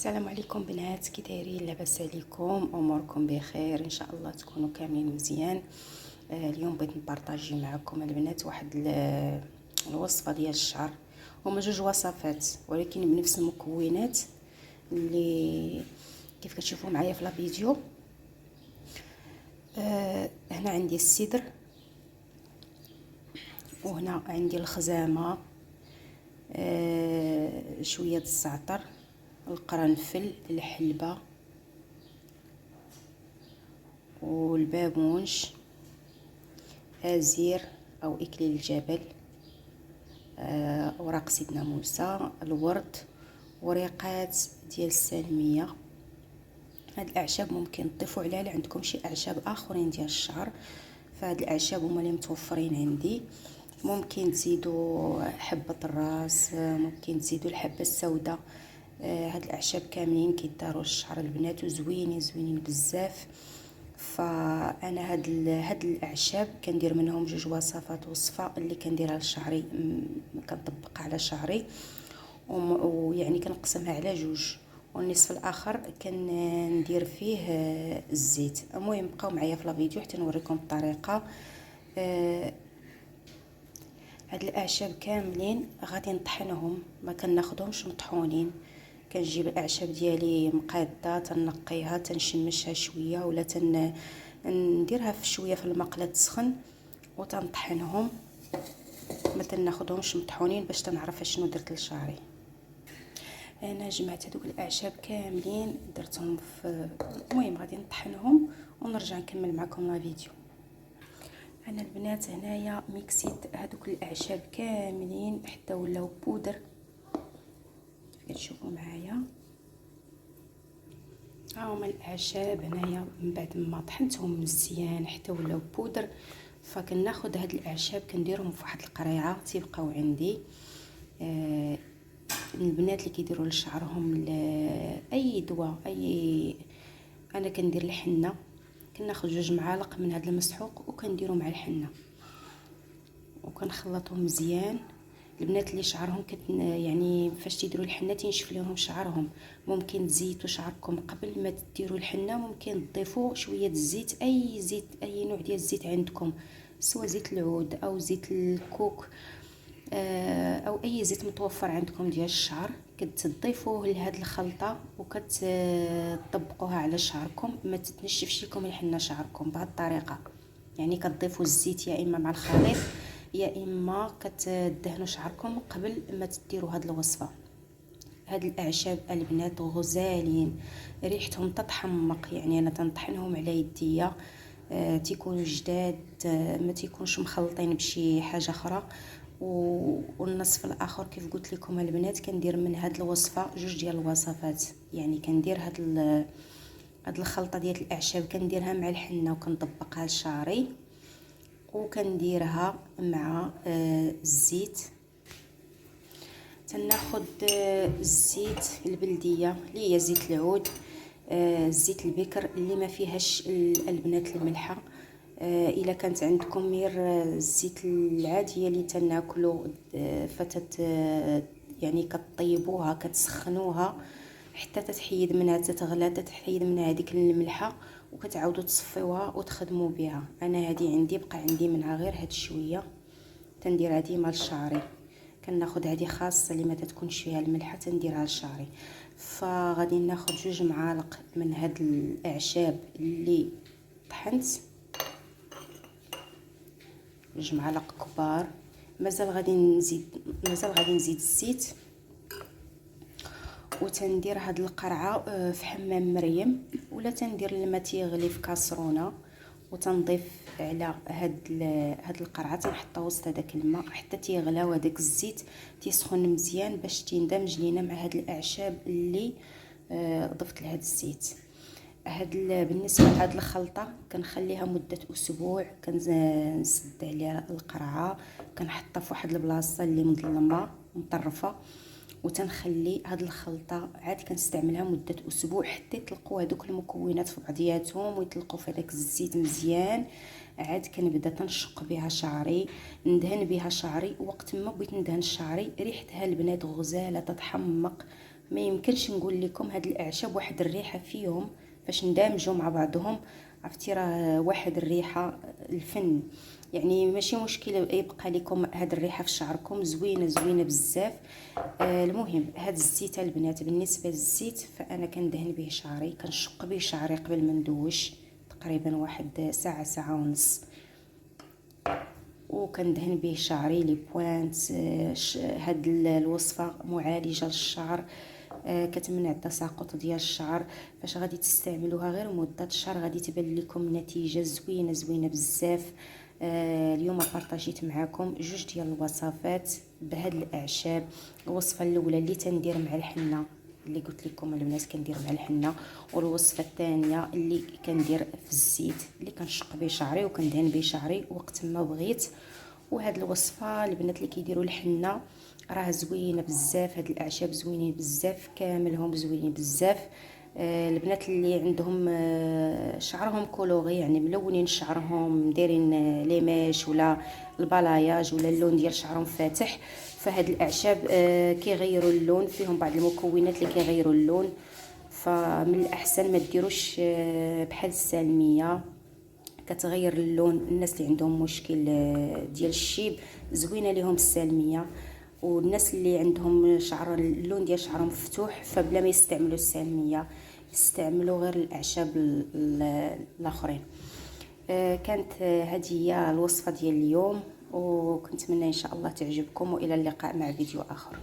السلام عليكم بنات، كي دايرين؟ لاباس عليكم؟ اموركم بخير ان شاء الله، تكونوا كاملين مزيان. اليوم بغيت نبارطاجي معكم البنات واحد الوصفه ديال الشعر. هما جوج وصفات ولكن بنفس المكونات اللي كيف كتشوفوا معايا في لا فيديو. هنا عندي السدر، وهنا عندي الخزامه، شويه الزعتر، القرنفل، الحلبة والبابونج، ازير او اكليل الجبل، اوراق سيدنا موسى، الورد، وريقات ديال السلميه. هاد الاعشاب ممكن تضيفوا عليها اللي عندكم شي اعشاب اخرين ديال الشعر، فهاد الاعشاب هما اللي متوفرين عندي. ممكن تزيدوا حبه الراس، ممكن تزيدوا الحبه السوداء. هاد الاعشاب كاملين كيداروا للشعر البنات وزوينين زوينين بزاف. فانا هاد الاعشاب كندير منهم جوج وصفات، وصفه اللي كنديرها لشعري كنطبقها على شعري ويعني كنقسمها على جوج، والنصف الاخر كندير فيه الزيت. المهم بقاو معايا في الفيديو حتى نوريكم الطريقه. هاد الاعشاب كاملين غادي نطحنهم، ما كناخذهمش مطحونين. كنجيب الاعشاب ديالي مقاده، تنقيها، تنشمشها شويه ولا نديرها في شويه في المقله تسخن وتنطحنهم. ما تناخذهمش مطحونين باش تنعرف شنو درت لشعري. انا جمعت هذوك الاعشاب كاملين درتهم في، المهم غادي نطحنهم ونرجع نكمل معكم لا فيديو. انا البنات هنايا ميكسيت هذوك الاعشاب كاملين حتى ولاو بودر كيف كتشوفوا معايا. ها هما الاعشاب هنايا من بعد ما طحنتهم مزيان حتى ولاو بودر. فكناخذ هاد الاعشاب كنديرهم في واحد القريعه تيبقاو عندي. البنات اللي كيديروا لشعرهم اي دواء، انا كندير الحنه، كناخذ جوج معالق من هذا المسحوق وكنديروا مع الحنه وكنخلطهم مزيان. البنات اللي شعرهم يعني فاش تيديروا الحنه تنشف لهم شعرهم، ممكن تزيتوا شعركم قبل ما تديروا الحنه، ممكن تضيفوا شويه الزيت، اي زيت، اي نوع ديال الزيت عندكم، سواء زيت العود او زيت الكوك او اي زيت متوفر عندكم ديال الشعر، كتضيفوه لهاد الخلطه وكتطبقوها على شعركم. ما تتنشفش لكم الحنه شعركم بهذه الطريقه، يعني كتضيفوا الزيت يا اما مع الخليط يا اما كتدهنوا شعركم قبل ما تديروا هاد الوصفه. هاد الاعشاب البنات غزالين، ريحتهم تتحمق، يعني انا تنطحنهم على يديا. تيكونوا جداد، ما تيكونش مخلطين بشي حاجه اخرى. والنصف الاخر كيف قلت لكم البنات كندير من هاد الوصفه جوج ديال الوصفات، يعني كندير هاد الخلطه ديال الاعشاب كنديرها مع الحنه وكنطبقها لشعري، وكنديرها مع الزيت. تناخذ الزيت البلديه اللي هي زيت العود، زيت البكر اللي ما فيهاش البنات الملحه. الا كانت عندكم غير الزيت العاديه اللي تناكلوا، فتت يعني كطيبوها كتسخنوها حتى تتحيد منها، تتغلى، تتحيد منها هذيك الملحه وكتعاودوا تصفيوها وتخدموا بها. انا هذه عندي بقى عندي منها غير هاد شويه، تنديرها ديما لشعري. كناخذ هذه خاصه اللي ما تكونش فيها الملحه تنديرها لشعري. فغادي ناخذ جوج معالق من هاد الاعشاب اللي طحنت، جوج معالق كبار. مازال غادي نزيد الزيت، وتندير هاد القرعه في حمام مريم، ولا تندير الماء تيغلي في كاسرونه وتنضيف على هاد القرعه، تنحطها وسط هذاك الماء حتى تيغلى وهذاك الزيت تيسخن مزيان باش تندمج لينا مع هاد الاعشاب اللي ضفت لهاد الزيت. بالنسبه لهاد الخلطه كنخليها مده اسبوع، كنسد عليها القرعه، كنحطها في واحد البلاصه اللي مظلمه مطرفه، وتنخلي هاد الخلطه عاد كنستعملها مده اسبوع حتى يطلقوا هذوك المكونات في بعضياتهم ويطلقوا في هذاك الزيت مزيان. عاد كنبدا تنشق بها شعري، ندهن بها شعري. وقت ما بغيت ندهن شعري ريحتها البنات غزاله تتحمق، ما يمكنش نقول لكم هاد الاعشاب واحد الريحه فيهم فاش ندمجوا مع بعضهم. عرفتي راه واحد الريحه الفن. يعني ماشي مشكل يبقى لكم هاد الريحه في شعركم زوينه زوينه بزاف. المهم هاد الزيت البنات، بالنسبه للزيت فانا كندهن به شعري، كنشق به شعري قبل ما ندوش تقريبا واحد ساعه ساعه ونص، وكندهن به شعري لي بوانت. هاد الوصفه معالجه للشعر، كتمنع التساقط ديال الشعر. فاش غادي تستعملوها غير مده شهر غادي تبان لكم نتيجه زوينه زوينه بزاف. اليوم بارطاجيت معكم جوج ديال الوصفات بهاد الاعشاب. الوصفه الاولى اللي تندير مع الحنه اللي قلت لكم البنات كندير مع الحنه، والوصفه الثانيه اللي كندير في الزيت اللي كنشق به شعري وكندهن به شعري وقت ما بغيت. وهاد الوصفه البنات اللي كيديروا الحنه راه زوينه بزاف، هاد الاعشاب زوينين بزاف كاملهم زوينين بزاف. البنات اللي عندهم شعرهم كولوري يعني ملونين شعرهم دايرين ليميش ولا البلاياج ولا اللون ديال شعرهم فاتح، فهاد الاعشاب كيغيروا اللون، فيهم بعض المكونات اللي كيغيروا اللون. فمن الاحسن ما ديروش بحال السالميه كتغير اللون. الناس اللي عندهم مشكل ديال الشيب زوينه ليهم السالميه، والناس اللي عندهم شعر اللون ديال شعرهم مفتوح فبلا ما يستعملوا السالميه يستعملوا غير الاعشاب الاخرين. كانت هذه هي الوصفه ديال اليوم، وكنتمنى ان شاء الله تعجبكم، والى اللقاء مع فيديو اخر.